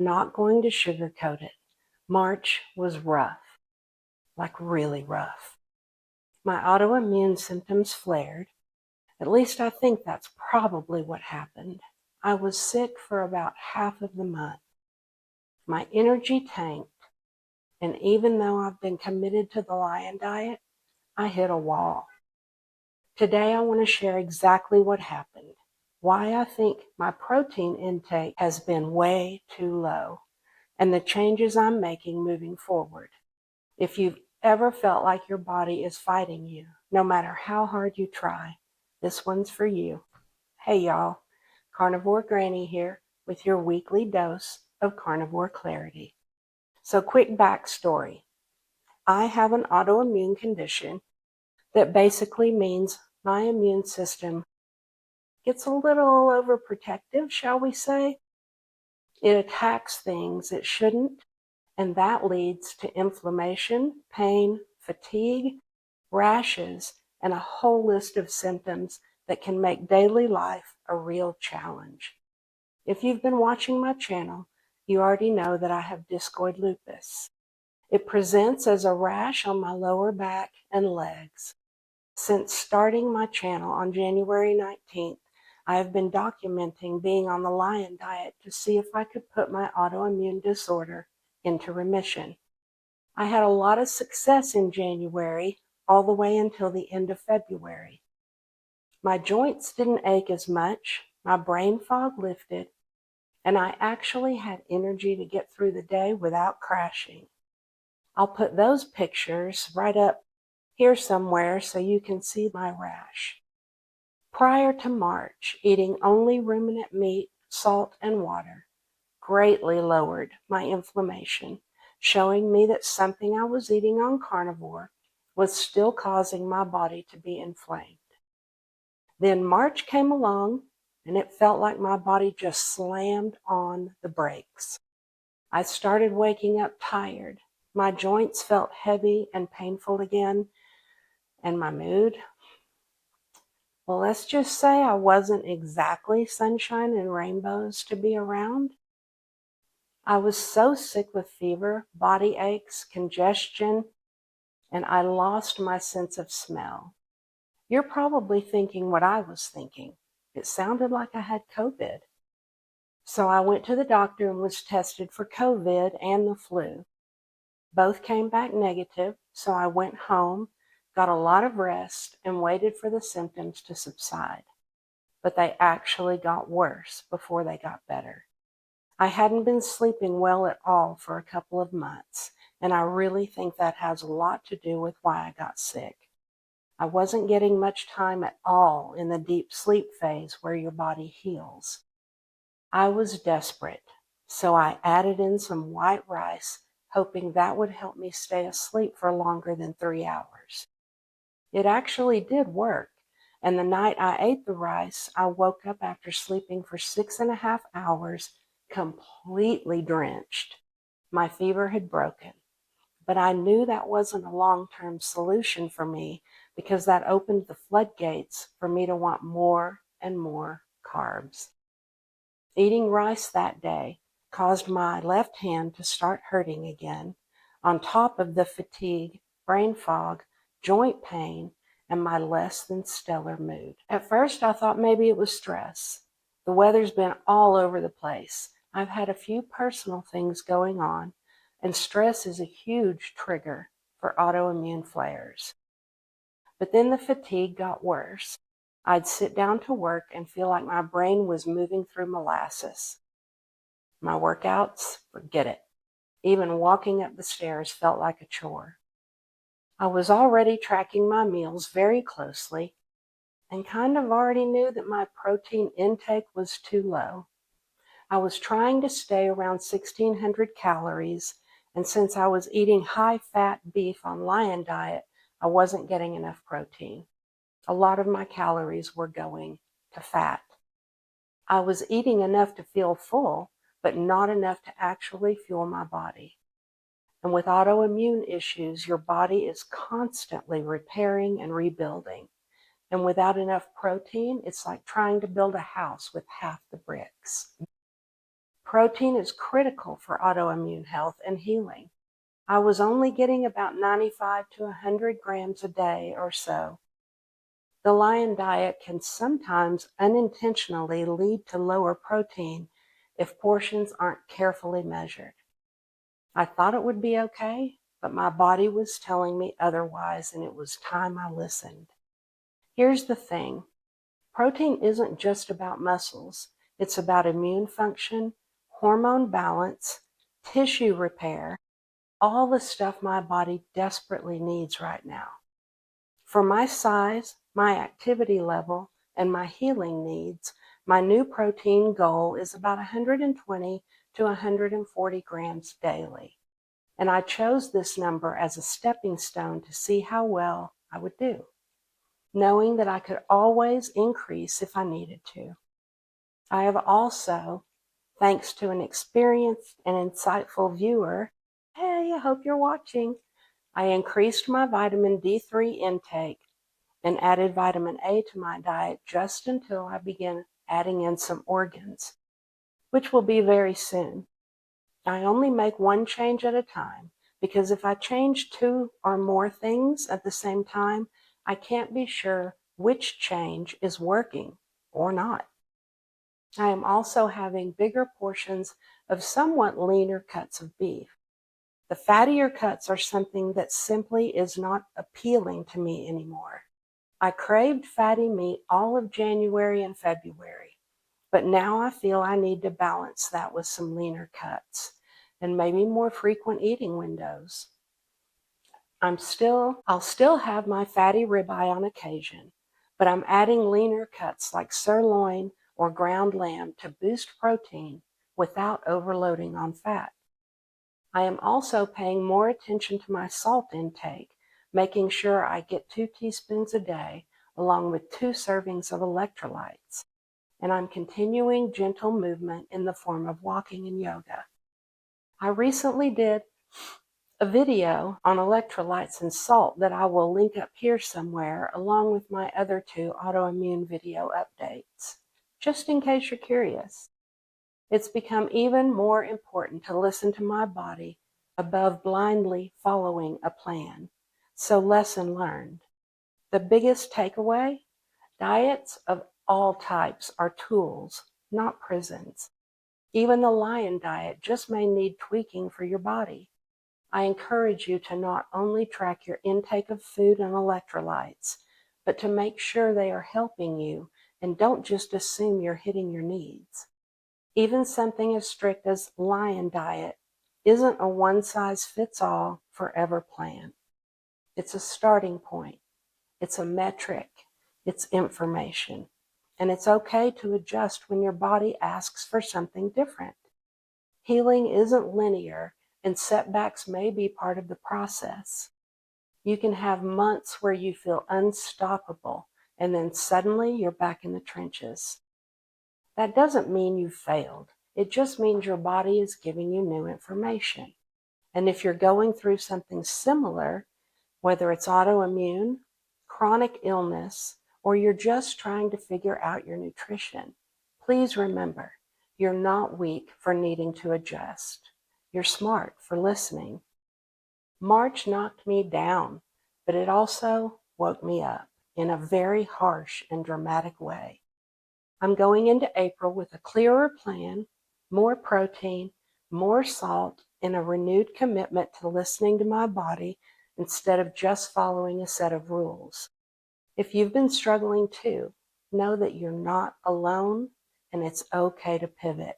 Not going to sugarcoat it. March was rough, like really rough. My autoimmune symptoms flared. At least I think that's probably what happened. I was sick for about half of the month. My energy tanked, and even though I've been committed to the lion diet, I hit a wall. Today I want to share exactly what happened, why I think my protein intake has been way too low, and the changes I'm making moving forward. If you've ever felt like your body is fighting you, no matter how hard you try, this one's for you. Hey y'all, Carnivore Grannie here with your weekly dose of carnivore clarity. So quick backstory. I have an autoimmune condition that basically means my immune system gets a little overprotective, shall we say. It attacks things it shouldn't, and that leads to inflammation, pain, fatigue, rashes, and a whole list of symptoms that can make daily life a real challenge. If you've been watching my channel, you already know that I have Discoid lupus. It presents as a rash on my lower back and legs. Since starting my channel on January 19th, I have been documenting being on the lion diet to see if I could put my autoimmune disorder into remission. I had a lot of success in January, all the way until the end of February. My joints didn't ache as much, my brain fog lifted, and I actually had energy to get through the day without crashing. I'll put those pictures right up here somewhere so you can see my rash. Prior to March, eating only ruminant meat, salt, and water greatly lowered my inflammation, showing me that something I was eating on carnivore was still causing my body to be inflamed. Then March came along, and it felt like my body just slammed on the brakes. I started waking up tired. My joints felt heavy and painful again, and my mood, well, let's just say I wasn't exactly sunshine and rainbows to be around. I was so sick with fever, body aches, congestion, and I lost my sense of smell. You're probably thinking what I was thinking. It sounded like I had COVID. So I went to the doctor and was tested for COVID and the flu. Both came back negative, so I went home, got a lot of rest, and waited for the symptoms to subside. But they actually got worse before they got better. I hadn't been sleeping well at all for a couple of months, and I really think that has a lot to do with why I got sick. I wasn't getting much time at all in the deep sleep phase where your body heals. I was desperate, so I added in some white rice, hoping that would help me stay asleep for longer than 3 hours. It actually did work, and the night I ate the rice, I woke up after sleeping for 6.5 hours, completely drenched. My fever had broken, but I knew that wasn't a long-term solution for me because that opened the floodgates for me to want more and more carbs. Eating rice that day caused my left hand to start hurting again, on top of the fatigue, brain fog, joint pain, and my less than stellar mood. At first, I thought maybe it was stress. The weather's been all over the place. I've had a few personal things going on, and stress is a huge trigger for autoimmune flares. But then the fatigue got worse. I'd sit down to work and feel like my brain was moving through molasses. My workouts, forget it. Even walking up the stairs felt like a chore. I was already tracking my meals very closely and kind of already knew that my protein intake was too low. I was trying to stay around 1,600 calories, and since I was eating high-fat beef on lion diet, I wasn't getting enough protein. A lot of my calories were going to fat. I was eating enough to feel full, but not enough to actually fuel my body. And with autoimmune issues, your body is constantly repairing and rebuilding. And without enough protein, it's like trying to build a house with half the bricks. Protein is critical for autoimmune health and healing. I was only getting about 95 to 100 grams a day or so. The lion diet can sometimes unintentionally lead to lower protein if portions aren't carefully measured. I thought it would be okay, but my body was telling me otherwise, and it was time I listened. Here's the thing. Protein isn't just about muscles. It's about immune function, hormone balance, tissue repair, all the stuff my body desperately needs right now. For my size, my activity level, and my healing needs, my new protein goal is about 120 to 140 grams daily. And I chose this number as a stepping stone to see how well I would do, knowing that I could always increase if I needed to. I have also, thanks to an experienced and insightful viewer, hey, I hope you're watching, I increased my vitamin D3 intake and added vitamin A to my diet just until I began adding in some organs, which will be very soon. I only make one change at a time because if I change 2 or more things at the same time, I can't be sure which change is working or not. I am also having bigger portions of somewhat leaner cuts of beef. The fattier cuts are something that simply is not appealing to me anymore. I craved fatty meat all of January and February, but now I feel I need to balance that with some leaner cuts and maybe more frequent eating windows. I'll still have my fatty ribeye on occasion, but I'm adding leaner cuts like sirloin or ground lamb to boost protein without overloading on fat. I am also paying more attention to my salt intake, making sure I get 2 teaspoons a day along with 2 servings of electrolytes. And I'm continuing gentle movement in the form of walking and yoga. I recently did a video on electrolytes and salt that I will link up here somewhere along with my other 2 autoimmune video updates, just in case you're curious. It's become even more important to listen to my body above blindly following a plan. So lesson learned. The biggest takeaway? Diets of all types are tools, not prisons. Even the lion diet just may need tweaking for your body. I encourage you to not only track your intake of food and electrolytes, but to make sure they are helping you and don't just assume you're hitting your needs. Even something as strict as lion diet isn't a one-size-fits-all forever plan. It's a starting point. It's a metric. It's information. And it's okay to adjust when your body asks for something different. Healing isn't linear, and setbacks may be part of the process. You can have months where you feel unstoppable, and then suddenly you're back in the trenches. That doesn't mean you failed. It just means your body is giving you new information. And if you're going through something similar, whether it's autoimmune, chronic illness, or you're just trying to figure out your nutrition, please remember, you're not weak for needing to adjust. You're smart for listening. March knocked me down, but it also woke me up in a very harsh and dramatic way. I'm going into April with a clearer plan, more protein, more salt, and a renewed commitment to listening to my body instead of just following a set of rules. If you've been struggling too, know that you're not alone and it's okay to pivot.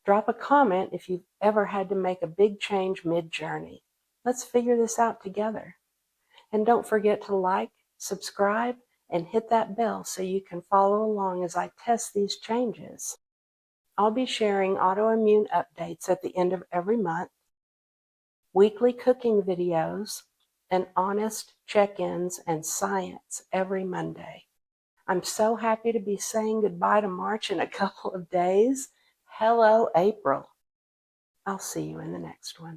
Drop a comment if you've ever had to make a big change mid-journey. Let's figure this out together. And don't forget to like, subscribe, and hit that bell so you can follow along as I test these changes. I'll be sharing autoimmune updates at the end of every month, weekly cooking videos, and honest check-ins and science every Monday. I'm so happy to be saying goodbye to March in a couple of days. Hello, April. I'll see you in the next one.